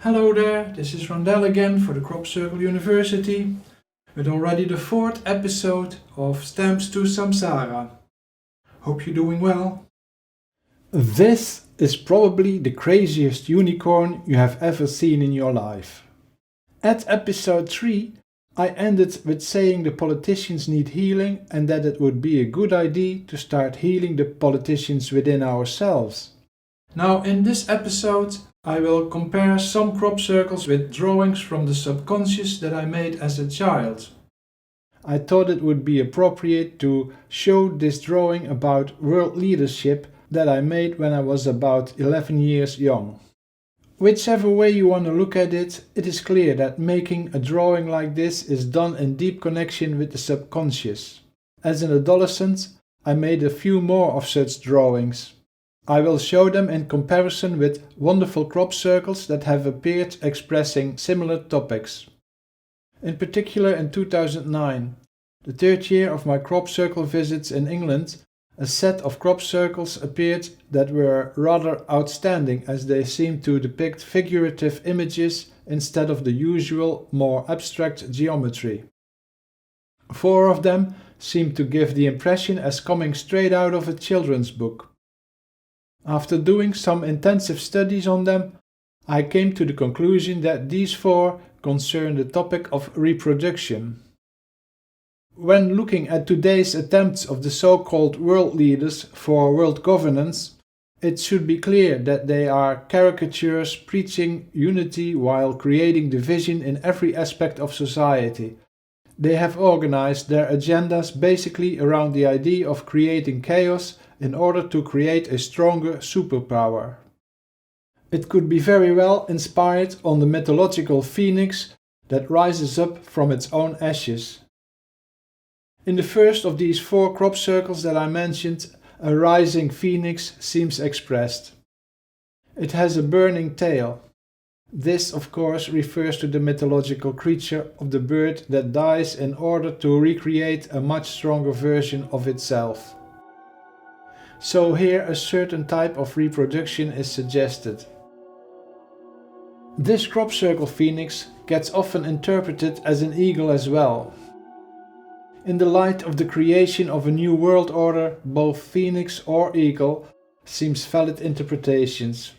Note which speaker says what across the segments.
Speaker 1: Hello there, this is Rondell again for the Crop Circle University with already the 4th episode of Stamps to Samsara. Hope you're doing well. This is probably the craziest unicorn you have ever seen in your life. At episode 3, I ended with saying the politicians need healing and that it would be a good idea to start healing the politicians within ourselves. Now in this episode I will compare some crop circles with drawings from the subconscious that I made as a child. I thought it would be appropriate to show this drawing about world leadership that I made when I was about 11 years young. Whichever way you want to look at it, it is clear that making a drawing like this is done in deep connection with the subconscious. As an adolescent, I made a few more of such drawings. I will show them in comparison with wonderful crop circles that have appeared expressing similar topics. In particular in 2009, the 3rd year of my crop circle visits in England, a set of crop circles appeared that were rather outstanding as they seemed to depict figurative images instead of the usual, more abstract geometry. 4 of them seemed to give the impression as coming straight out of a children's book. After doing some intensive studies on them, I came to the conclusion that these 4 concern the topic of reproduction. When looking at today's attempts of the so-called world leaders for world governance, it should be clear that they are caricatures preaching unity while creating division in every aspect of society. They have organized their agendas basically around the idea of creating chaos in order to create a stronger superpower. It could be very well inspired on the mythological phoenix that rises up from its own ashes. In the first of these 4 crop circles that I mentioned, a rising phoenix seems expressed. It has a burning tail. This, of course, refers to the mythological creature of the bird that dies in order to recreate a much stronger version of itself. So here a certain type of reproduction is suggested. This crop circle phoenix gets often interpreted as an eagle as well. In the light of the creation of a new world order, both phoenix or eagle seems valid interpretations.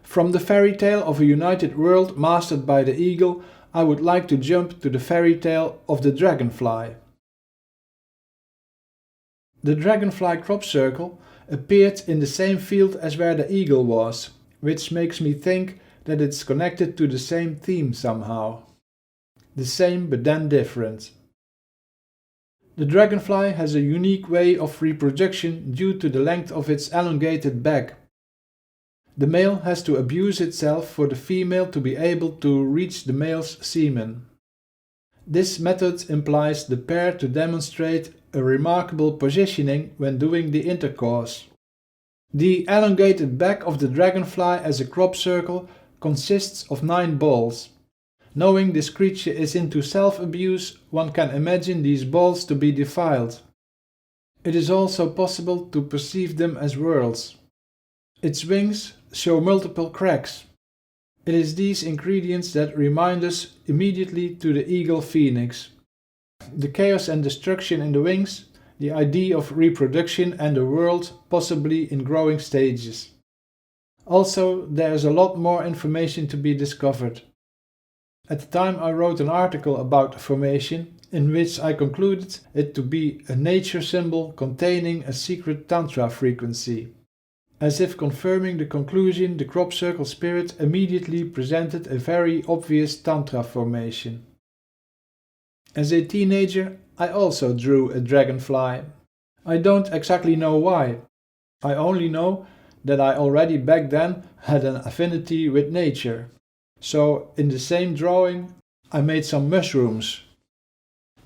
Speaker 1: From the fairy tale of a united world mastered by the eagle, I would like to jump to the fairy tale of the dragonfly. The dragonfly crop circle appeared in the same field as where the eagle was, which makes me think that it's connected to the same theme somehow. The same but then different. The dragonfly has a unique way of reproduction due to the length of its elongated back. The male has to abuse itself for the female to be able to reach the male's semen. This method implies the pair to demonstrate a remarkable positioning when doing the intercourse. The elongated back of the dragonfly as a crop circle consists of 9 balls. Knowing this creature is into self-abuse, one can imagine these balls to be defiled. It is also possible to perceive them as whorls. Its wings show multiple cracks. It is these ingredients that remind us immediately to the eagle phoenix. The chaos and destruction in the wings, the idea of reproduction and the world possibly in growing stages. Also, there is a lot more information to be discovered. At the time I wrote an article about formation in which I concluded it to be a nature symbol containing a secret tantra frequency. As if confirming the conclusion, the crop circle spirit immediately presented a very obvious tantra formation. As a teenager, I also drew a dragonfly. I don't exactly know why. I only know that I already back then had an affinity with nature. So in the same drawing I made some mushrooms.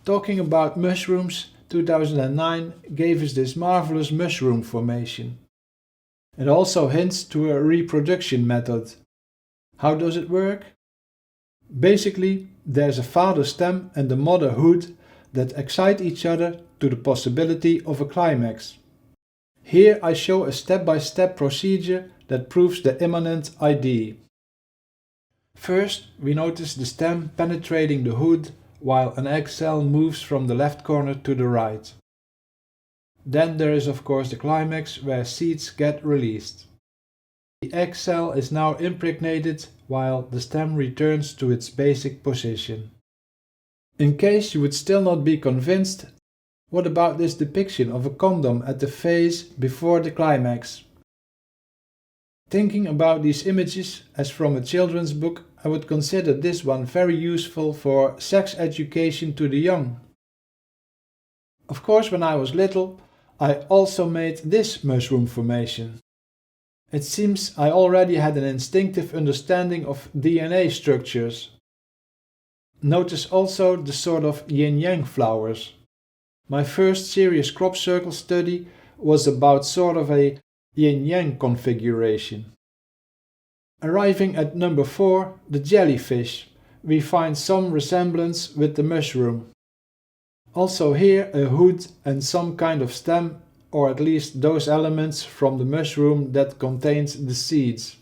Speaker 1: Talking about mushrooms, 2009 gave us this marvelous mushroom formation. It also hints to a reproduction method. How does it work? Basically, there's a father stem and a mother hood that excite each other to the possibility of a climax. Here I show a step-by-step procedure that proves the immanent idea. First, we notice the stem penetrating the hood while an egg cell moves from the left corner to the right. Then there is of course the climax where seeds get released. The egg cell is now impregnated while the stem returns to its basic position. In case you would still not be convinced, what about this depiction of a condom at the phase before the climax? Thinking about these images as from a children's book, I would consider this one very useful for sex education to the young. Of course, when I was little, I also made this mushroom formation. It seems I already had an instinctive understanding of DNA structures. Notice also the sort of yin-yang flowers. My first serious crop circle study was about sort of a yin-yang configuration. Arriving at number 4, the jellyfish, we find some resemblance with the mushroom. Also here a hood and some kind of stem, or at least those elements from the mushroom that contains the seeds.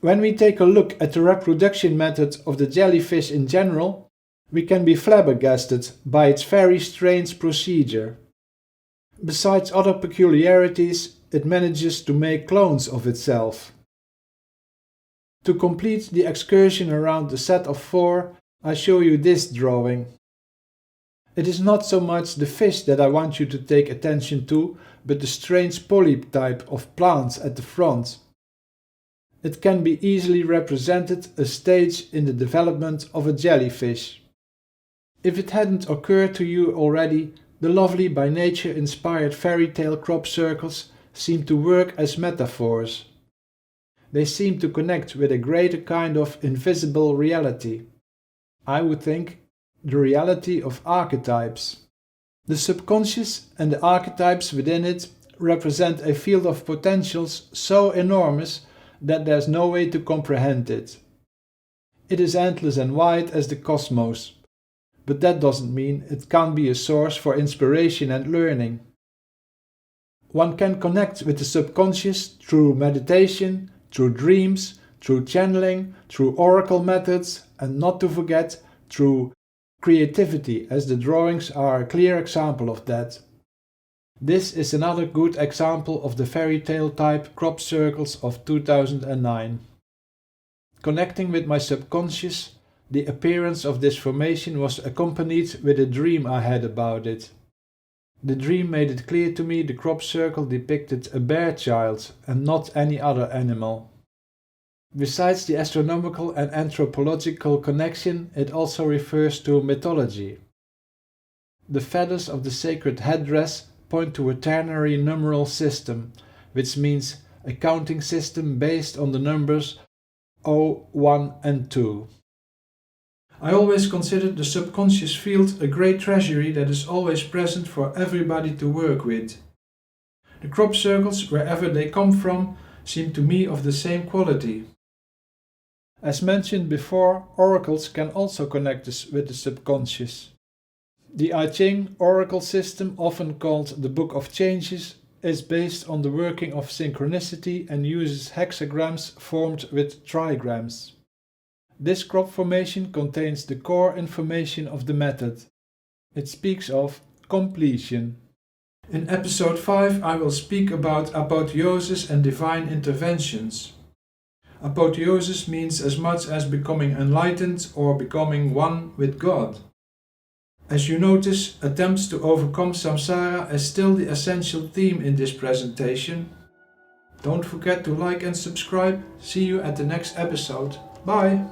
Speaker 1: When we take a look at the reproduction method of the jellyfish in general, we can be flabbergasted by its very strange procedure. Besides other peculiarities, it manages to make clones of itself. To complete the excursion around the set of 4, I show you this drawing. It is not so much the fish that I want you to take attention to, but the strange polyp type of plants at the front. It can be easily represented a stage in the development of a jellyfish. If it hadn't occurred to you already, the lovely by nature inspired fairy tale crop circles seem to work as metaphors. They seem to connect with a greater kind of invisible reality. I would think the reality of archetypes. The subconscious and the archetypes within it represent a field of potentials so enormous that there's no way to comprehend it. It is endless and wide as the cosmos, but that doesn't mean it can't be a source for inspiration and learning. One can connect with the subconscious through meditation, through dreams, through channeling, through oracle methods, and not to forget, through creativity, as the drawings are a clear example of that. This is another good example of the fairy tale type crop circles of 2009. Connecting with my subconscious, the appearance of this formation was accompanied with a dream I had about it. The dream made it clear to me the crop circle depicted a bear child and not any other animal. Besides the astronomical and anthropological connection, it also refers to mythology. The feathers of the sacred headdress point to a ternary numeral system, which means a counting system based on the numbers 0, 1 and 2. I always considered the subconscious field a great treasury that is always present for everybody to work with. The crop circles, wherever they come from, seem to me of the same quality. As mentioned before, oracles can also connect us with the subconscious. The I Ching oracle system, often called the Book of Changes, is based on the working of synchronicity and uses hexagrams formed with trigrams. This crop formation contains the core information of the method. It speaks of completion. In episode 5 I will speak about apotheosis and divine interventions. Apotheosis means as much as becoming enlightened or becoming one with God. As you notice, attempts to overcome samsara is still the essential theme in this presentation. Don't forget to like and subscribe. See you at the next episode. Bye!